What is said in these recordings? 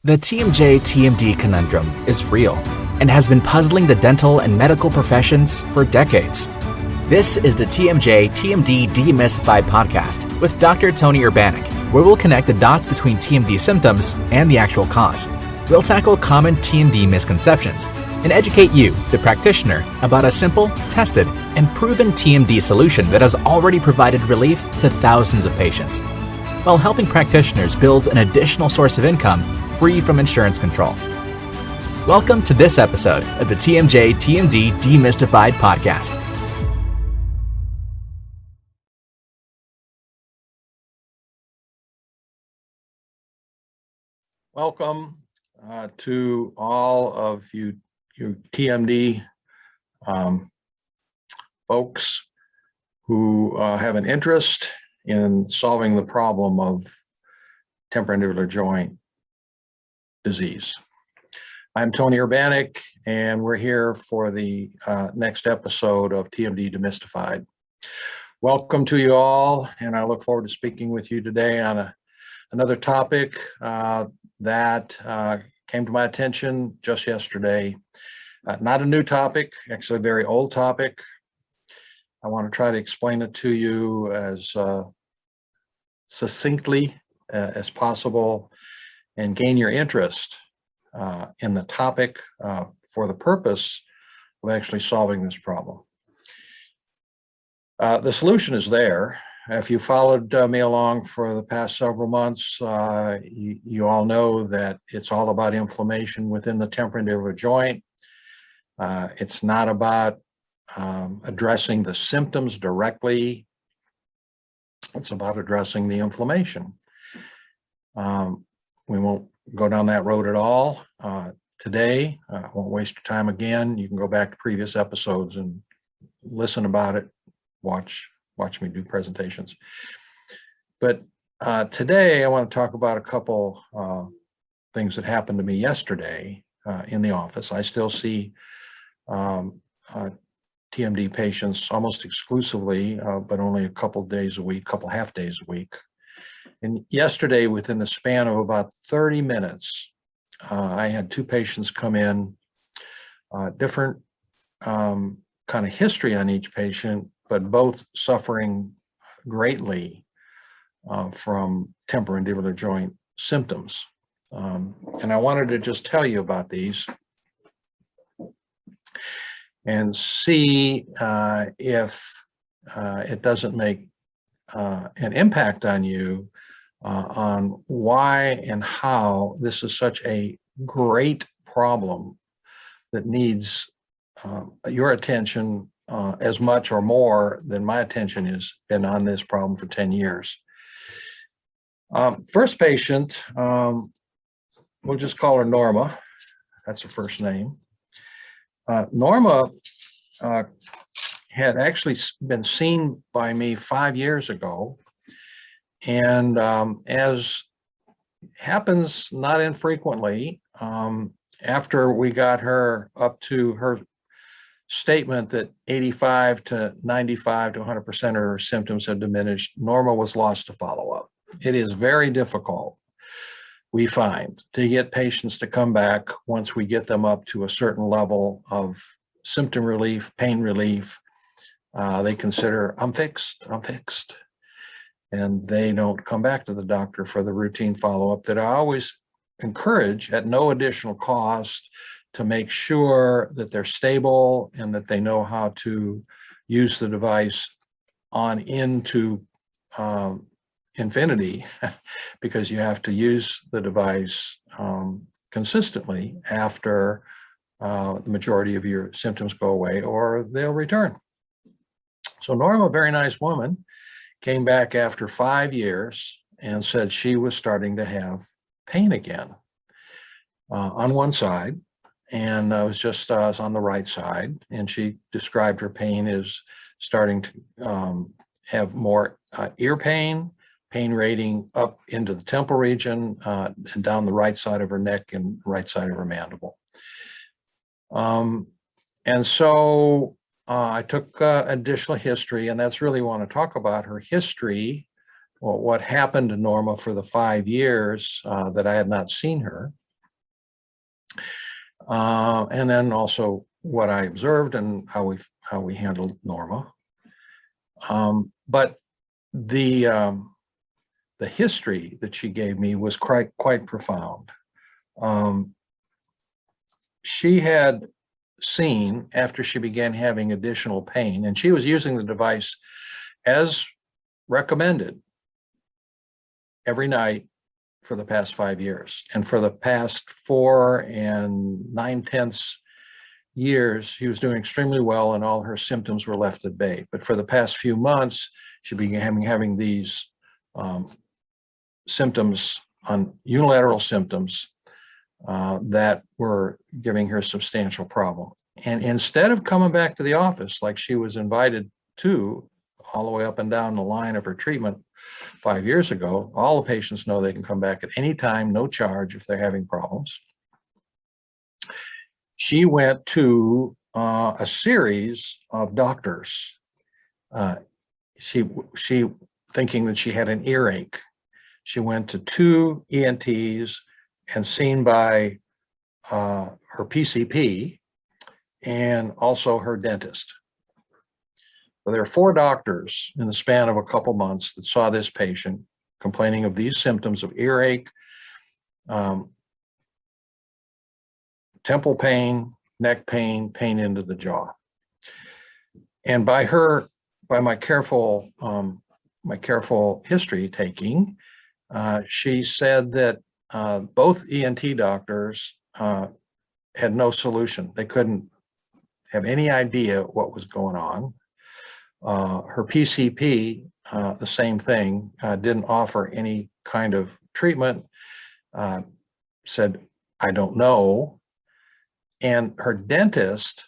The TMJ-TMD conundrum is real and has been puzzling the dental and medical professions for decades. This is the TMJ-TMD Demystified podcast with Dr. Tony Urbanek, where we'll connect the dots between TMD symptoms and the actual cause. We'll tackle common TMD misconceptions and educate you, the practitioner, about a simple, tested, and proven TMD solution that has already provided relief to thousands of patients, while helping practitioners build an additional source of income free from insurance control. Welcome to this episode of the TMJ-TMD Demystified podcast. Welcome to all of you TMD folks who have an interest in solving the problem of temporomandibular joint disease. I'm Tony Urbanek, and we're here for the next episode of TMD Demystified. Welcome to you all, and I look forward to speaking with you today on another topic that came to my attention just yesterday. Not a new topic, actually a very old topic. I want to try to explain it to you as succinctly as possible and gain your interest in the topic for the purpose of actually solving this problem. The solution is there. If you followed me along for the past several months, you all know that it's all about inflammation within the temporomandibular joint. It's not about addressing the symptoms directly. It's about addressing the inflammation. We won't go down that road at all today. I won't waste your time again. You can go back to previous episodes and listen about it, watch me do presentations. But today I want to talk about a couple things that happened to me yesterday in the office. I still see TMD patients almost exclusively, but only a couple days a week, couple half days a week. And yesterday, within the span of about 30 minutes, I had two patients come in, different kind of history on each patient, but both suffering greatly from temporomandibular joint symptoms. And I wanted to just tell you about these and see if it doesn't make an impact on you on why and how this is such a great problem that needs your attention as much or more than my attention has been on this problem for 10 years. First patient, we'll just call her Norma. That's her first name. Norma had actually been seen by me 5 years ago. And as happens not infrequently, after we got her up to her statement that 85 to 95 to 100% of her symptoms had diminished, Norma was lost to follow-up. It is very difficult, we find, to get patients to come back once we get them up to a certain level of symptom relief, pain relief. They consider, I'm fixed. And they don't come back to the doctor for the routine follow-up that I always encourage at no additional cost to make sure that they're stable and that they know how to use the device on into infinity, because you have to use the device consistently after the majority of your symptoms go away or they'll return. So Norma, a very nice woman, came back after 5 years and said she was starting to have pain again on one side, and I was on the right side, and she described her pain as starting to have more ear pain rating up into the temple region and down the right side of her neck and right side of her mandible. And so I took additional history, and that's really want to talk about her history, well, what happened to Norma for the 5 years that I had not seen her. And then also what I observed and how we handled Norma. But the history that she gave me was quite profound. She had seen, after she began having additional pain, and she was using the device as recommended every night for the past 5 years. And for the past 4 9/10 years, she was doing extremely well and all her symptoms were left at bay. But for the past few months, she began having these symptoms, unilateral symptoms that were giving her substantial problem. And instead of coming back to the office like she was invited to all the way up and down the line of her treatment 5 years ago, all the patients know they can come back at any time, no charge if they're having problems. She went to a series of doctors. She thinking that she had an earache. She went to 2 ENTs and seen by her PCP and also her dentist. So there are 4 doctors in the span of a couple months that saw this patient complaining of these symptoms of earache, temple pain, neck pain, pain into the jaw. And by my careful history taking, she said that both ENT doctors had no solution. They couldn't have any idea what was going on. Her PCP, the same thing, didn't offer any kind of treatment, said, I don't know. And her dentist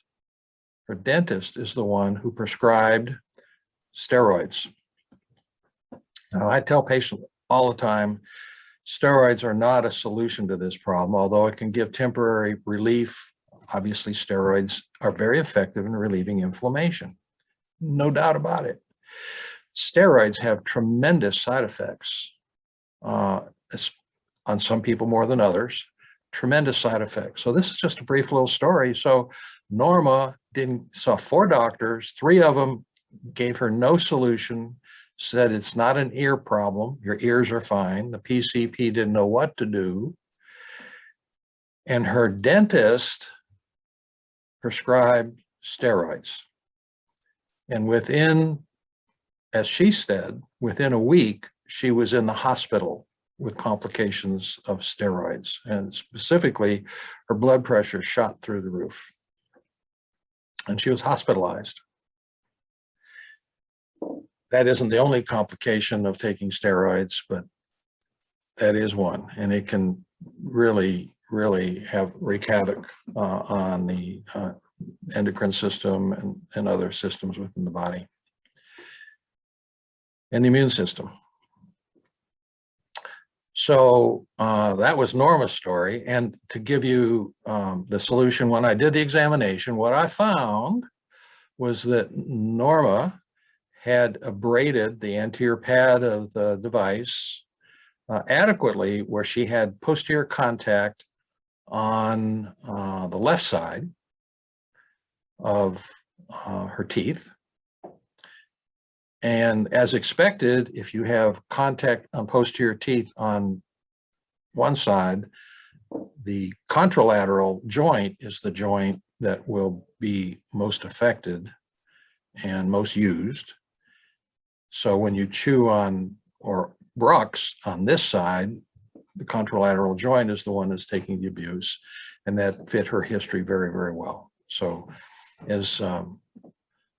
is the one who prescribed steroids. Now, I tell patients all the time, steroids are not a solution to this problem, although it can give temporary relief. Obviously, steroids are very effective in relieving inflammation. No doubt about it. Steroids have tremendous side effects, on some people more than others, tremendous side effects. So this is just a brief little story. So Norma saw 4 doctors, 3 of them gave her no solution, said it's not an ear problem, your ears are fine. The PCP didn't know what to do. And her dentist prescribed steroids. And within, as she said, within a week, she was in the hospital with complications of steroids. And specifically, her blood pressure shot through the roof. And she was hospitalized. That isn't the only complication of taking steroids, but that is one. And it can really wreak havoc on the endocrine system and other systems within the body and the immune system. So that was Norma's story. And to give you the solution, when I did the examination, what I found was that Norma had abraded the anterior pad of the device adequately, where she had posterior contact on the left side of her teeth. And as expected, if you have contact on posterior teeth on one side, the contralateral joint is the joint that will be most affected and most used. So when you chew on or brux on this side, the contralateral joint is the one that's taking the abuse, and that fit her history very well. So as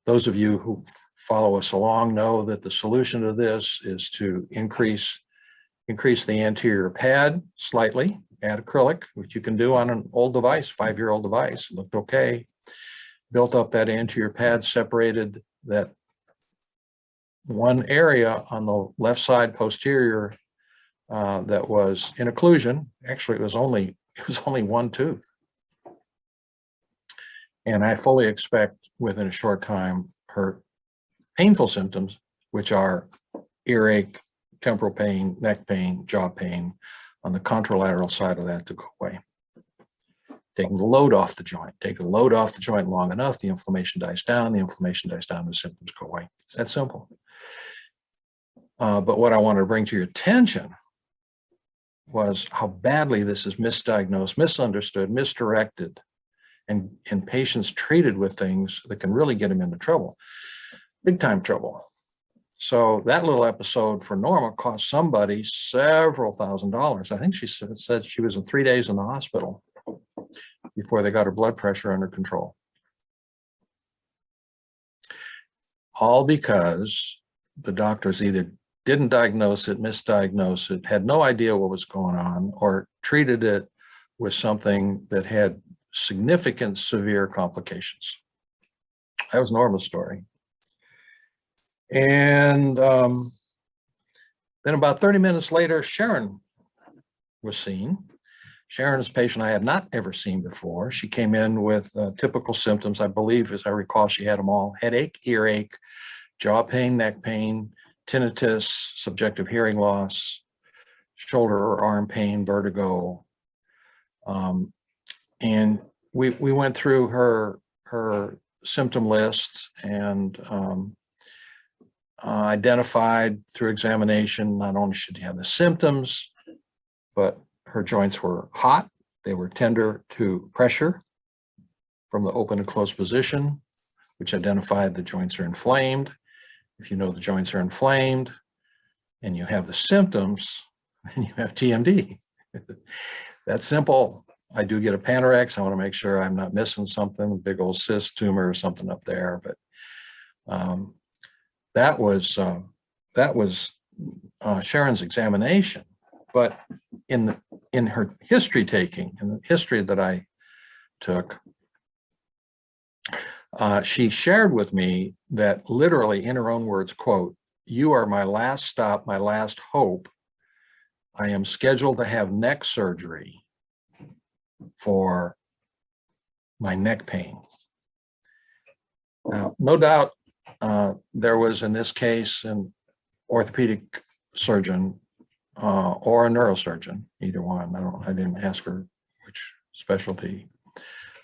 those of you who follow us along know, that the solution to this is to increase the anterior pad slightly, add acrylic, which you can do on an old device, 5-year-old device. It looked okay. Built up that anterior pad, separated that one area on the left side posterior that was in occlusion. Actually, it was only one tooth. And I fully expect within a short time her painful symptoms, which are earache, temporal pain, neck pain, jaw pain, on the contralateral side of that to go away. taking the load off the joint. Take the load off the joint long enough, the inflammation dies down, the symptoms go away. It's that simple. But what I wanted to bring to your attention was how badly this is misdiagnosed, misunderstood, misdirected, and patients treated with things that can really get them into trouble, big time trouble. So that little episode for Norma cost somebody several $1,000s. I think she said she was in 3 days in the hospital before they got her blood pressure under control. All because the doctors either didn't diagnose it, misdiagnosed it, had no idea what was going on, or treated it with something that had significant severe complications. That was Norma's story. And then about 30 minutes later, Sharon was seen. Sharon is a patient I had not ever seen before. She came in with typical symptoms. I believe, as I recall, she had them all: headache, earache, jaw pain, neck pain, tinnitus, subjective hearing loss, shoulder or arm pain, vertigo. And we went through her symptom list and identified through examination, not only should she have the symptoms, but her joints were hot. They were tender to pressure from the open and closed position, which identified the joints are inflamed. If you know the joints are inflamed and you have the symptoms, then you have TMD. That's simple. I do get a Panorex. I want to make sure I'm not missing something, a big old cyst tumor or something up there. But that was Sharon's examination. But in her history taking, in the history that I took, she shared with me that literally, in her own words, quote, "You are my last stop, my last hope. I am scheduled to have neck surgery for my neck pain." Now, no doubt there was, in this case, an orthopedic surgeon or a neurosurgeon, either one. I didn't ask her which specialty,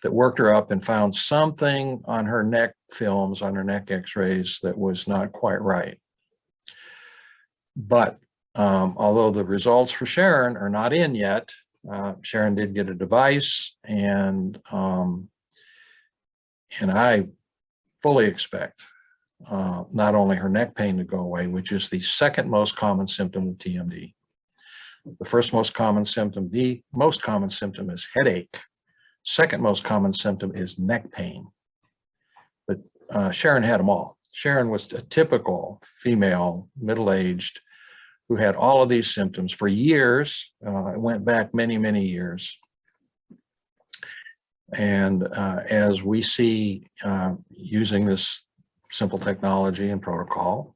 that worked her up and found something on her neck films, on her neck x-rays, that was not quite right. But although the results for Sharon are not in yet, Sharon did get a device, and I fully expect not only her neck pain to go away, which is the second most common symptom of TMD. The first most common symptom, the most common symptom, is headache. Second most common symptom is neck pain. But Sharon had them all. Sharon was a typical female, middle-aged, who had all of these symptoms for years. It went back many, many years. And as we see, using this simple technology and protocol,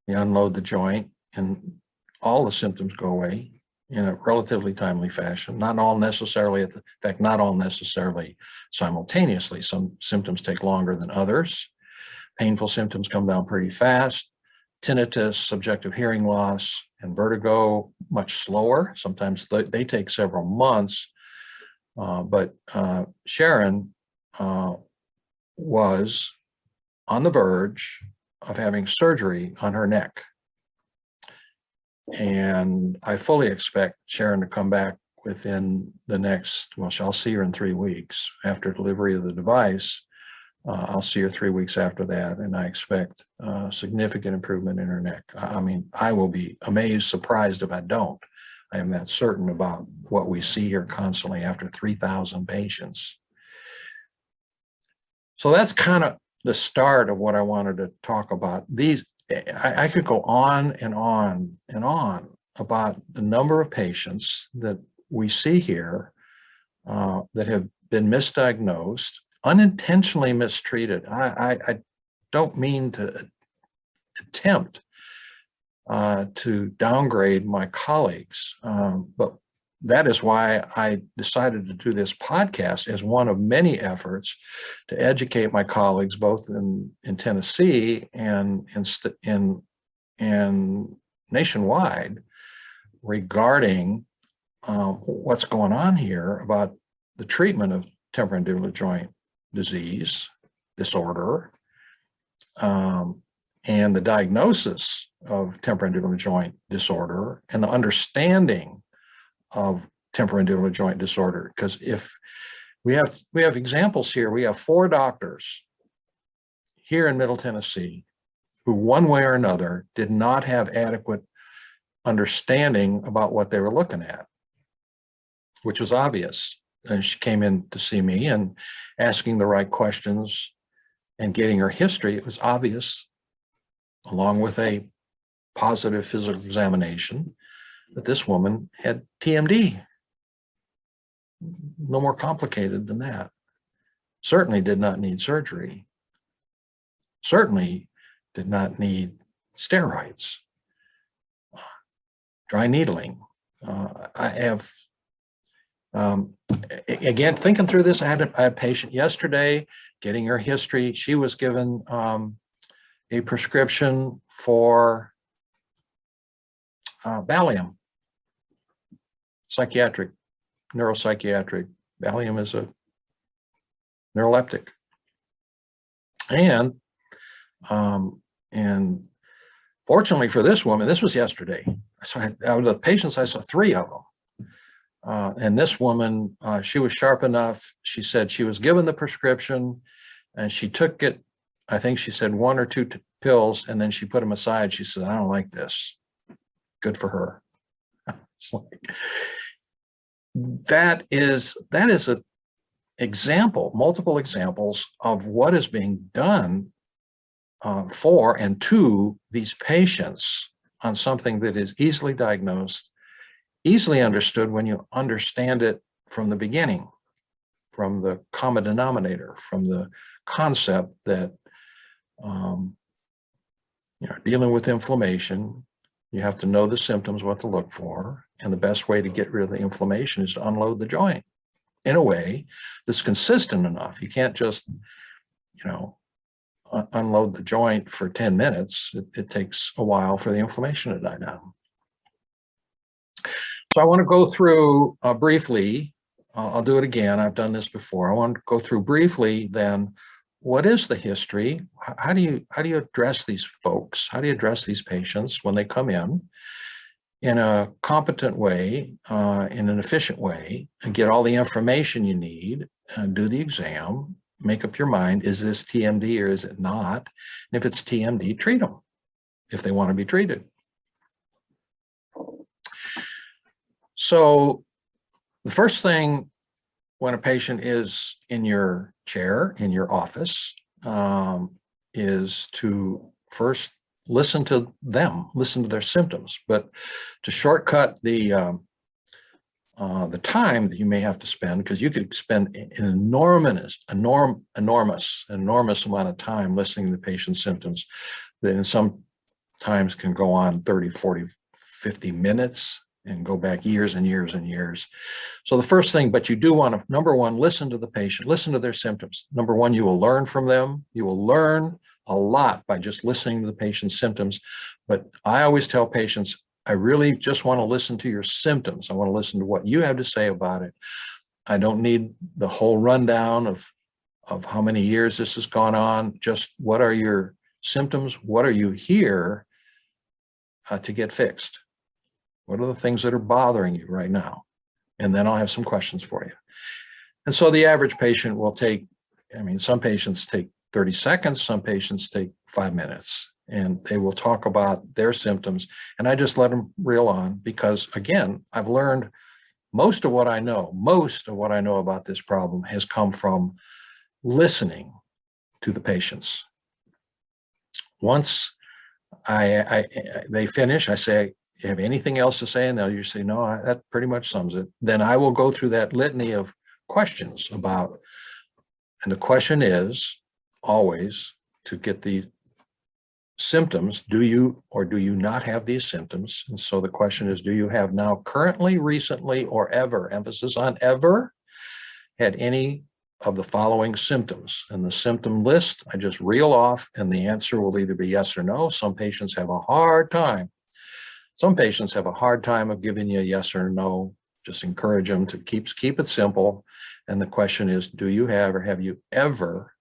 you unload the joint and all the symptoms go away in a relatively timely fashion. Not all necessarily, in fact, not all necessarily simultaneously. Some symptoms take longer than others. Painful symptoms come down pretty fast. Tinnitus, subjective hearing loss, and vertigo much slower. Sometimes they take several months. But Sharon was on the verge of having surgery on her neck. And I fully expect Sharon to come back within the next, well, I'll see her in 3 weeks after delivery of the device. I'll see her 3 weeks after that, and I expect significant improvement in her neck. I mean, I will be amazed, surprised if I don't. I am that certain about what we see here constantly after 3,000 patients. So that's kind of the start of what I wanted to talk about. I could go on and on and on about the number of patients that we see here that have been misdiagnosed, unintentionally mistreated. I don't mean to attempt to downgrade my colleagues, but that is why I decided to do this podcast as one of many efforts to educate my colleagues, both in Tennessee and nationwide, regarding what's going on here about the treatment of temporomandibular joint disease, disorder, and the diagnosis of temporomandibular joint disorder and the understanding of temporomandibular joint disorder. Because if we have examples here, we have 4 doctors here in Middle Tennessee who one way or another did not have adequate understanding about what they were looking at, which was obvious. And she came in to see me and asking the right questions and getting her history. It was obvious, along with a positive physical examination, that this woman had TMD. No more complicated than that. Certainly did not need surgery. Certainly did not need steroids, dry needling. I have, again, thinking through this, I had a patient yesterday getting her history. She was given a prescription for Valium, neuropsychiatric. Valium is a neuroleptic. And fortunately for this woman, this was yesterday. So out of the patients, I saw 3 of them. And this woman, she was sharp enough. She said she was given the prescription and she took it. I think she said 1 or 2 pills, and then she put them aside. She said, I don't like this. Good for her. It's like, that is a example, multiple examples of what is being done for and to these patients on something that is easily diagnosed, easily understood when you understand it from the beginning, from the common denominator, from the concept that dealing with inflammation, you have to know the symptoms, what to look for, and the best way to get rid of the inflammation is to unload the joint in a way that's consistent enough. You can't just, unload the joint for 10 minutes. It takes a while for the inflammation to die down. So I want to go through briefly, I'll do it again. I've done this before. I want to go through briefly then, what is the history? How do you address these folks? How do you address these patients when they come in a competent way, in an efficient way, and get all the information you need, and do the exam, make up your mind, is this TMD or is it not? And if it's TMD, treat them if they want to be treated. So the first thing when a patient is in your chair, in your office, is to first listen to them, listen to their symptoms. But to shortcut the time that you may have to spend, because you could spend an enormous amount of time listening to the patient's symptoms that in some times can go on 30, 40, 50 minutes and go back years and years and years. So the first thing, but you do want to, number one, listen to the patient, listen to their symptoms. Number one, you will learn from them. You will learn a lot by just listening to the patient's symptoms. But I always tell patients, I really just want to listen to your symptoms. I want to listen to what you have to say about it. I don't need the whole rundown of how many years this has gone on. Just what are your symptoms? What are you here to get fixed? What are the things that are bothering you right now? And then I'll have some questions for you. And so the average patient will take, some patients take 30 seconds, some patients take 5 minutes, and they will talk about their symptoms. And I just let them reel on because, again, I've learned most of what I know about this problem has come from listening to the patients. Once they finish, I say, you have anything else to say? And they'll usually say, no, that pretty much sums it. Then I will go through that litany of questions about, and the question is always to get the symptoms. Do you or do you not have these symptoms? And so the question is, do you have now, currently, recently, or ever, emphasis on ever, had any of the following symptoms? And the symptom list, I just reel off, and the answer will either be yes or no. Some patients have a hard time. Some patients have a hard time of giving you a yes or no Just encourage them to keep it simple. And the question is, do you have or have you ever,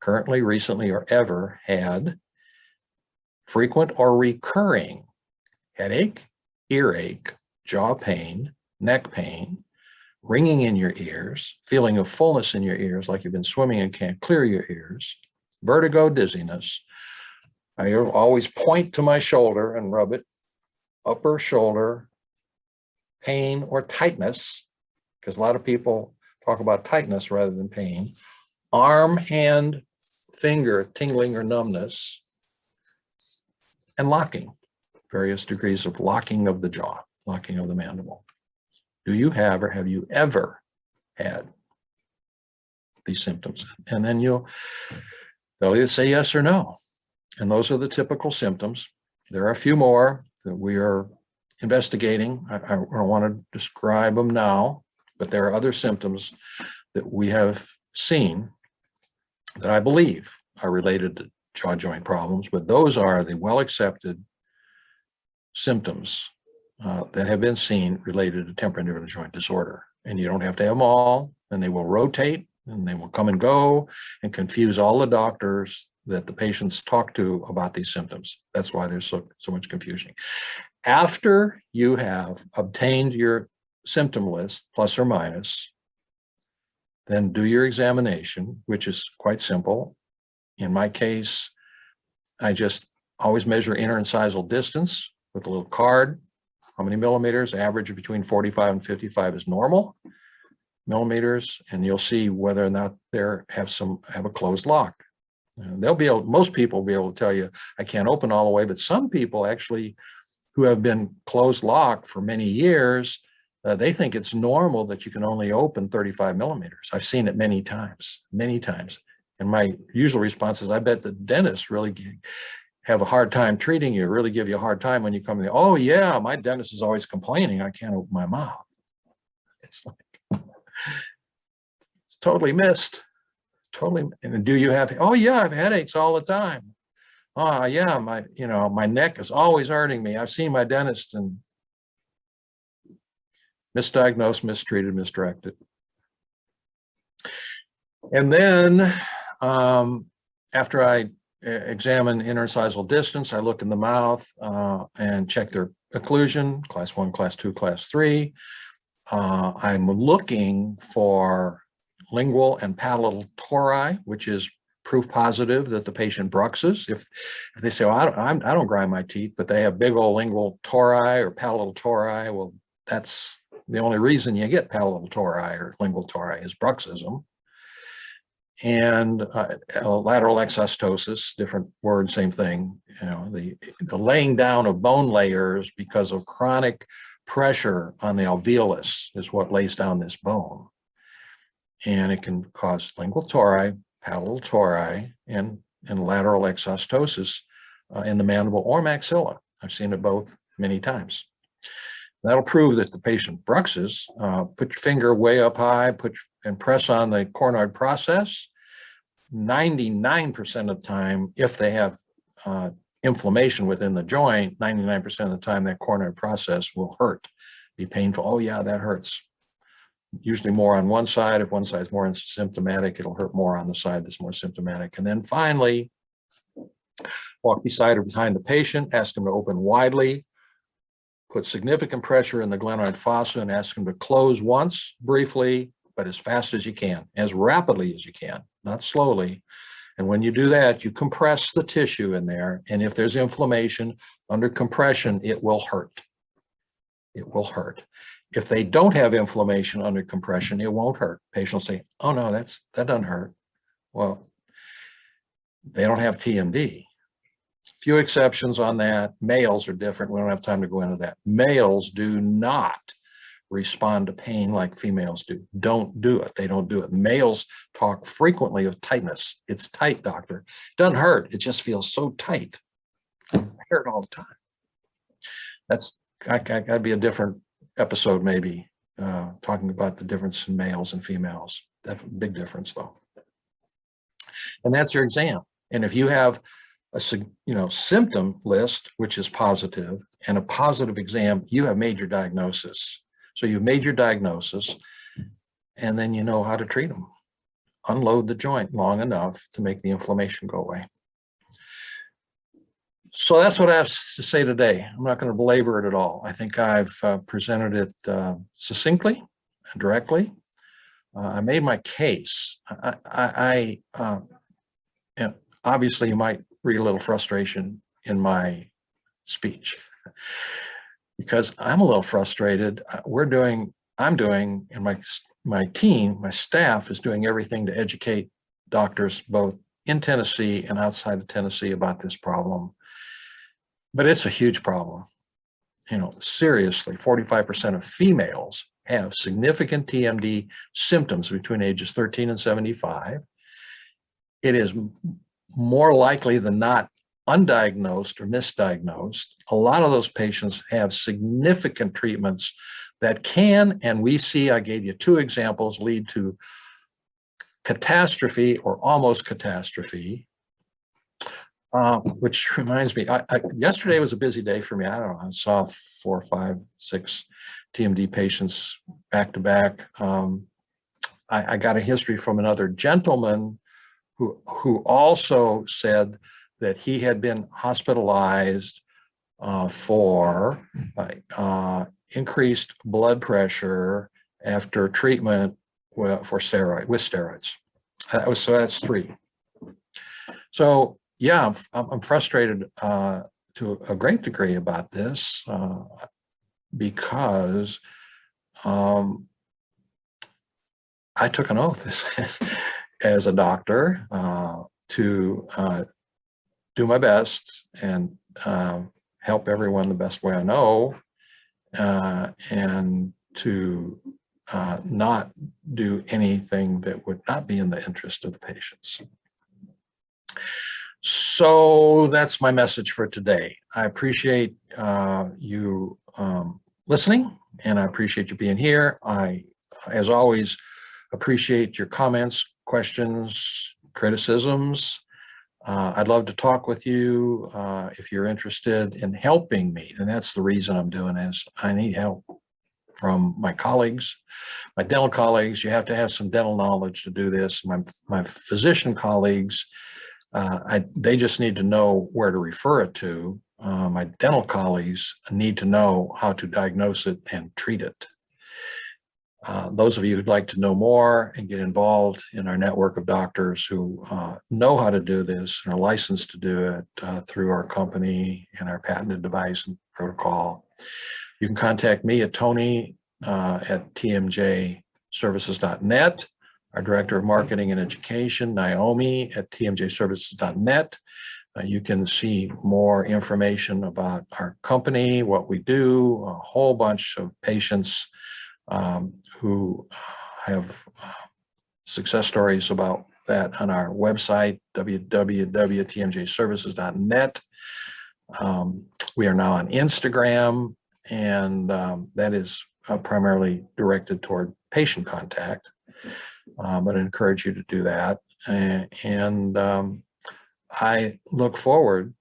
currently, recently, or ever had frequent or recurring headache, earache, jaw pain, neck pain, ringing in your ears, feeling of fullness in your ears like you've been swimming and can't clear your ears, vertigo, dizziness? I always point to my shoulder and rub it, upper shoulder, pain or tightness, because a lot of people talk about tightness rather than pain, arm, hand, finger, tingling or numbness, and locking, various degrees of locking of the jaw, locking of the mandible. Do you have or have you ever had these symptoms? And then they'll either say yes or no. And those are the typical symptoms. There are a few more that we are investigating. I don't want to describe them now, but there are other symptoms that we have seen that I believe are related to jaw joint problems, but those are the well-accepted symptoms that have been seen related to temporomandibular joint disorder. And you don't have to have them all, and they will rotate, and they will come and go and confuse all the doctors that the patients talk to about these symptoms. That's why there's so much confusion. After you have obtained your symptom list, plus or minus, then do your examination, which is quite simple. In my case, I just always measure interincisal distance with a little card. How many millimeters? Average between 45 and 55 is normal millimeters, and you'll see whether or not they have a closed lock. Most people will be able to tell you, I can't open all the way, but some people actually who have been closed lock for many years, they think it's normal that you can only open 35 millimeters. I've seen it many times. And my usual response is, I bet the dentists really have a hard time treating you, really give you a hard time when you come in. Oh yeah, my dentist is always complaining I can't open my mouth. It's like, it's totally missed. Totally. And do you have, oh yeah, I have headaches all the time. Oh yeah, my neck is always hurting me. I've seen my dentist and misdiagnosed, mistreated, misdirected. And then after I examine interincisal distance, I look in the mouth and check their occlusion, class 1, class 2, class 3. I'm looking for lingual and palatal tori, which is proof positive that the patient bruxes. If they say, well, I don't grind my teeth, but they have big old lingual tori or palatal tori, well, that's the only reason you get palatal tori or lingual tori is bruxism. And lateral exostosis, different word, same thing. The laying down of bone layers because of chronic pressure on the alveolus is what lays down this bone. And it can cause lingual tori, palatal tori, and lateral exostosis in the mandible or maxilla. I've seen it both many times. That'll prove that the patient bruxes. Put your finger way up high, and press on the coronoid process. 99% of the time, if they have inflammation within the joint, 99% of the time that coronoid process will hurt, be painful. Oh yeah, that hurts. Usually more on one side. If one side is more symptomatic, it'll hurt more on the side that's more symptomatic. And then finally, walk beside or behind the patient, ask them to open widely, put significant pressure in the glenoid fossa and ask them to close once briefly, but as fast as you can, as rapidly as you can, not slowly. And when you do that, you compress the tissue in there. And if there's inflammation under compression, it will hurt. It will hurt. If they don't have inflammation under compression, it won't hurt. Patient will say, oh no, that doesn't hurt. Well, they don't have TMD. Few exceptions on that. Males are different. We don't have time to go into that. Males do not respond to pain like females do. Don't do it. They don't do it. Males talk frequently of tightness. It's tight, doctor. It doesn't hurt. It just feels so tight. I hear it all the time. That's gotta be a different episode, maybe, talking about the difference in males and females. That's a big difference, though. And that's your exam. And if you have a symptom list, which is positive, and a positive exam, you have made your diagnosis. So you've made your diagnosis, and then you know how to treat them. Unload the joint long enough to make the inflammation go away. So that's what I have to say today. I'm not going to belabor it at all. I think I've presented it succinctly and directly. I made my case. And obviously you might read a little frustration in my speech because I'm a little frustrated. I'm doing, and my team, my staff is doing everything to educate doctors both in Tennessee and outside of Tennessee about this problem. But it's a huge problem. You know, seriously, 45% of females have significant TMD symptoms between ages 13 and 75. It is more likely than not undiagnosed or misdiagnosed. A lot of those patients have significant treatments that can, and we see, I gave you 2 examples, lead to catastrophe or almost catastrophe. Which reminds me, yesterday was a busy day for me. I don't know, I saw 4, 5, 6 TMD patients back to back. I got a history from another gentleman who also said that he had been hospitalized for increased blood pressure after treatment with steroids. So that's 3. So yeah, I'm frustrated to a great degree about this because I took an oath as a doctor to do my best and help everyone the best way I know, and to not do anything that would not be in the interest of the patients. So that's my message for today. I appreciate you listening, and I appreciate you being here. I, as always, appreciate your comments, questions, criticisms. I'd love to talk with you if you're interested in helping me, and that's the reason I'm doing this. I need help from my colleagues, my dental colleagues. You have to have some dental knowledge to do this. My physician colleagues, they just need to know where to refer it to. My dental colleagues need to know how to diagnose it and treat it. Those of you who'd like to know more and get involved in our network of doctors who know how to do this and are licensed to do it through our company and our patented device and protocol, you can contact me at Tony at tmjservices.net. Our Director of Marketing and Education, Naomi, at tmjservices.net. You can see more information about our company, what we do, a whole bunch of patients who have success stories about that on our website, www.tmjservices.net. We are now on Instagram, and that is primarily directed toward patient contact. But I encourage you to do that. And I look forward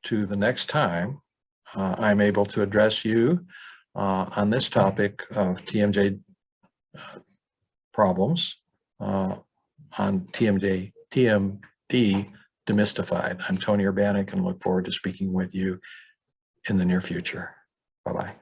to the next time I'm able to address you on this topic of TMJ problems on TMD Demystified. I'm Tony Urbanek and look forward to speaking with you in the near future. Bye-bye.